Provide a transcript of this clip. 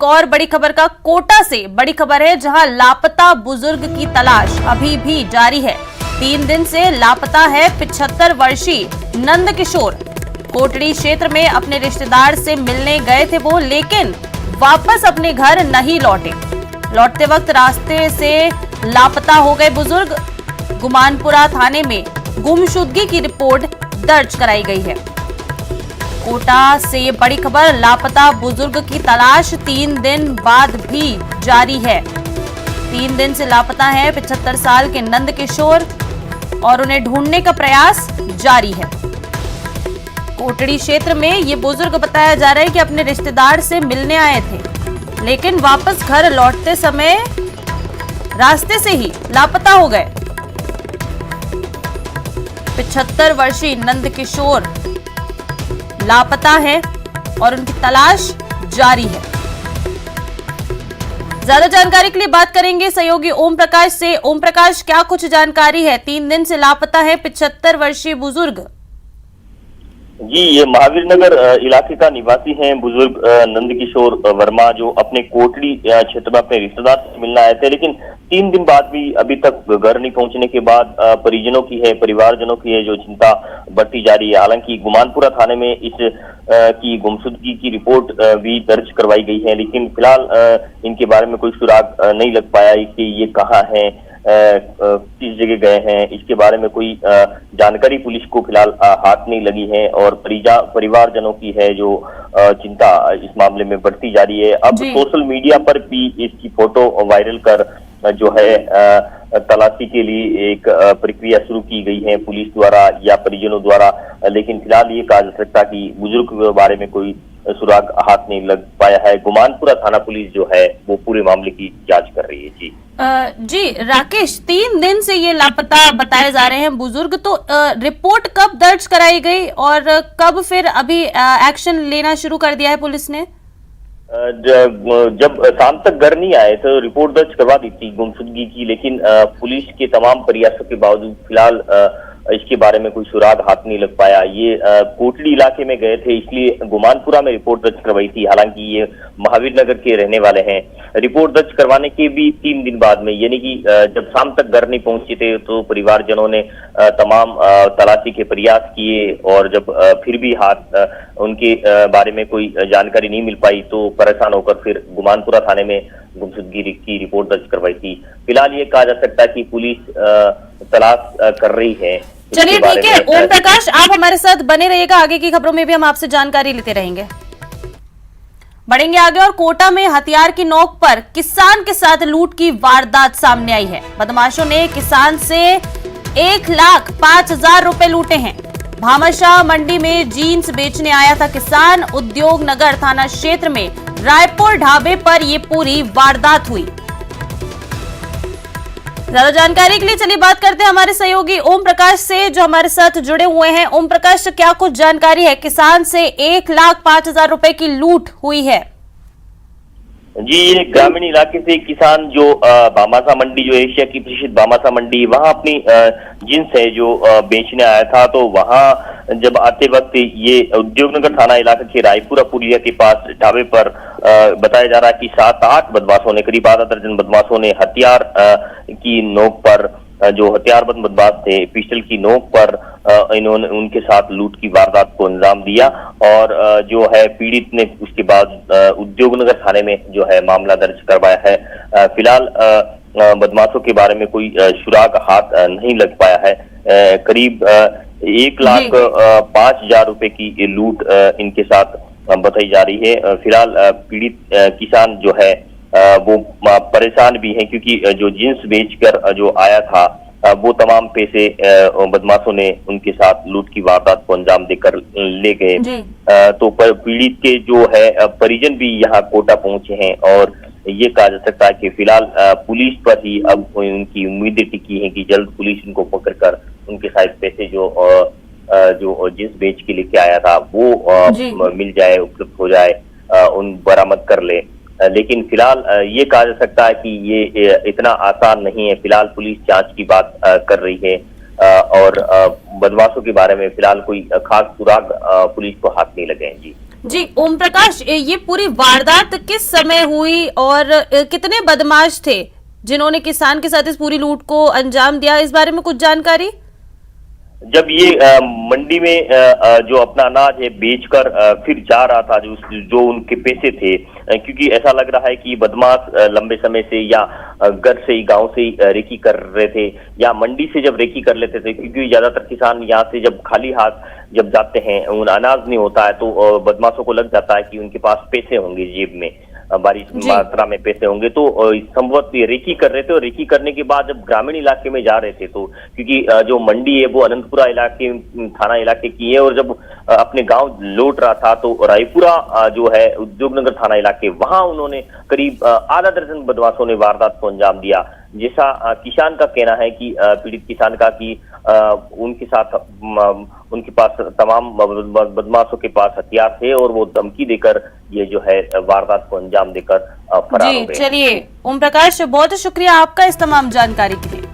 और बड़ी खबर का कोटा से बड़ी खबर है, जहां लापता बुजुर्ग की तलाश अभी भी जारी है। 3 दिन से लापता है 75 वर्षीय नंद किशोर। कोटड़ी क्षेत्र में अपने रिश्तेदार से मिलने गए थे वो, लेकिन वापस अपने घर नहीं लौटे। लौटते वक्त रास्ते से लापता हो गए बुजुर्ग। गुमानपुरा थाने में गुमशुदगी की रिपोर्ट दर्ज कराई गई है। कोटा से ये बड़ी खबर, लापता बुजुर्ग की तलाश 3 दिन बाद भी जारी है। 3 दिन से लापता है 75 साल के नंद किशोर और उन्हें ढूंढने का प्रयास जारी है। कोटड़ी क्षेत्र में ये बुजुर्ग बताया जा रहा है कि अपने रिश्तेदार से मिलने आए थे, लेकिन वापस घर लौटते समय रास्ते से ही लापता हो गए। 75 वर्षीय नंद किशोर लापता है और उनकी तलाश जारी है। ज्यादा जानकारी के लिए बात करेंगे सहयोगी ओम प्रकाश से। ओम प्रकाश, क्या कुछ जानकारी है? 3 दिन से लापता है 75 वर्षीय बुजुर्ग। जी, ये महावीर नगर इलाके का निवासी हैं बुजुर्ग नंद किशोर वर्मा, जो अपने कोटड़ी क्षेत्र में अपने रिश्तेदार से मिलने आए थे, लेकिन 3 दिन बाद भी अभी तक घर नहीं पहुंचने के बाद परिजनों की है, परिवारजनों की है जो चिंता बढ़ती जा रही है। हालांकि गुमानपुरा थाने में इस की गुमशुदगी की रिपोर्ट भी दर्ज करवाई गई है, लेकिन फिलहाल इनके बारे में कोई सुराग नहीं लग पाया कि ये कहाँ है, किस जगह गए हैं। इसके बारे में कोई जानकारी पुलिस को फिलहाल हाथ नहीं लगी है और परिवारजनों की है जो चिंता इस मामले में बढ़ती जा रही है। अब सोशल मीडिया पर भी इसकी फोटो वायरल कर जो है तलाशी के लिए एक प्रक्रिया शुरू की गई है पुलिस द्वारा या परिजनों द्वारा, लेकिन फिलहाल ये कहा जा सकता कि बुजुर्ग के बारे में कोई सुराग हाथ नहीं लग पाया है। गुमानपुरा थाना पुलिस जो है वो पूरे मामले की जांच कर रही है। जी राकेश, 3 दिन से ये लापता बताए जा रहे हैं बुजुर्ग, तो रिपोर्ट कब दर्ज कराई गई और कब फिर अभी एक्शन लेना शुरू कर दिया है पुलिस ने? जब शाम तक घर नहीं आए तो रिपोर्ट दर्ज करवा दी थी गुमशुदगी की, लेकिन पुलिस के तमाम प्रयासों के बावजूद फिलहाल इसके बारे में कोई सुराग हाथ नहीं लग पाया। ये कोटड़ी इलाके में गए थे, इसलिए गुमानपुरा में रिपोर्ट दर्ज करवाई थी। हालांकि ये महावीर नगर के रहने वाले हैं। रिपोर्ट दर्ज करवाने के भी 3 दिन बाद में, यानी कि जब शाम तक घर नहीं पहुंचे थे तो परिवारजनों ने तमाम तलाशी के प्रयास किए और जब फिर भी हाथ उनके बारे में कोई जानकारी नहीं मिल पाई तो परेशान होकर फिर गुमानपुरा थाने में गुमशुदगी की रिपोर्ट दर्ज करवाई थी। फिलहाल ये कहा जा सकता है कि पुलिस तलाश कर रही है। चलिए ठीक है ओम प्रकाश, आप हमारे साथ बने रहिएगा, आगे की खबरों में भी हम आपसे जानकारी लेते रहेंगे। बढ़ेंगे आगे और कोटा में हथियार की नोक पर किसान के साथ लूट की वारदात सामने आई है। बदमाशों ने किसान से 1,05,000 रुपए लूटे हैं। भामाशाह मंडी में जीन्स बेचने आया था किसान। उद्योग नगर थाना क्षेत्र में रायपुर ढाबे पर यह पूरी वारदात हुई। ज्यादा जानकारी के लिए चलिए बात करते हैं हमारे सहयोगी ओम प्रकाश से, जो हमारे साथ जुड़े हुए हैं। ओम प्रकाश, क्या कुछ जानकारी है? किसान से 1,05,000 रुपए की लूट हुई है। जी, ये ग्रामीण इलाके से किसान जो भामाशाह मंडी, जो एशिया की प्रसिद्ध भामाशाह मंडी, वहां अपनी जींस है जो बेचने आया था। तो वहां जब आते वक्त ये उद्योगनगर थाना इलाके के रायपुरा पुलिया के पास ढाबे पर बताया जा रहा है कि 7-8 बदमाशों ने, करीब आधा दर्जन बदमाशों ने हथियार की नोक पर, जो हथियारबंद बदमाश थे, पिस्टल की नोक पर इन्होंने उनके साथ लूट की वारदात को अंजाम दिया और जो है पीड़ित ने उसके बाद उद्योगनगर थाने में जो है मामला दर्ज करवाया है। फिलहाल बदमाशों के बारे में कोई सुराग हाथ नहीं लग पाया है। करीब 1,05,000 रुपए की लूट इनके साथ बताई जा रही है। फिलहाल पीड़ित किसान जो है वो परेशान भी हैं, क्योंकि जो जींस बेचकर जो आया था वो तमाम पैसे बदमाशों ने उनके साथ लूट की वारदात को अंजाम देकर ले गए। तो पीड़ित के जो है परिजन भी यहाँ कोटा पहुंचे हैं और ये कहा जा सकता है कि फिलहाल पुलिस पर ही अब उनकी उम्मीदें टिकी हैं कि जल्द पुलिस इनको पकड़कर उनके साथ पैसे जो जींस बेच के लेके आया था वो मिल जाए, उपलब्ध हो जाए, उन बरामद कर ले। लेकिन फिलहाल ये कहा जा सकता है कि ये इतना आसान नहीं है। फिलहाल पुलिस जांच की बात कर रही है और बदमाशों के बारे में फिलहाल कोई खास सुराग पुलिस को हाथ नहीं लगे हैं। जी। जी ओम प्रकाश, ये पूरी वारदात किस समय हुई और कितने बदमाश थे जिन्होंने किसान के साथ इस पूरी लूट को अंजाम दिया, इस बारे में कुछ जानकारी? जब ये मंडी में जो अपना अनाज है बेचकर फिर जा रहा था, जो उनके पैसे थे, क्योंकि ऐसा लग रहा है कि बदमाश लंबे समय से या घर से ही, गांव से ही रेकी कर रहे थे या मंडी से जब रेकी कर लेते थे, क्योंकि ज्यादातर किसान यहाँ से जब खाली हाथ जब जाते हैं, उन अनाज नहीं होता है, तो बदमाशों को लग जाता है कि उनके पास पैसे होंगे, जेब में बारिश मात्रा में पैसे होंगे, तो संभवत रेकी कर रहे थे। और रेकी करने के बाद जब ग्रामीण इलाके में जा रहे थे, तो क्योंकि जो मंडी है वो अनंतपुरा इलाके, थाना इलाके की है, और जब अपने गांव लौट रहा था तो रायपुरा जो है उद्योगनगर थाना इलाके, वहां उन्होंने करीब आधा दर्जन बदमाशों ने वारदात को अंजाम दिया। जैसा किसान का कहना है कि पीड़ित किसान का कि उनके पास तमाम बदमाशों के पास हथियार थे और वो धमकी देकर ये जो है वारदात को अंजाम देकर फरार हो गए। चलिए ओम प्रकाश, बहुत शुक्रिया आपका इस तमाम जानकारी के लिए।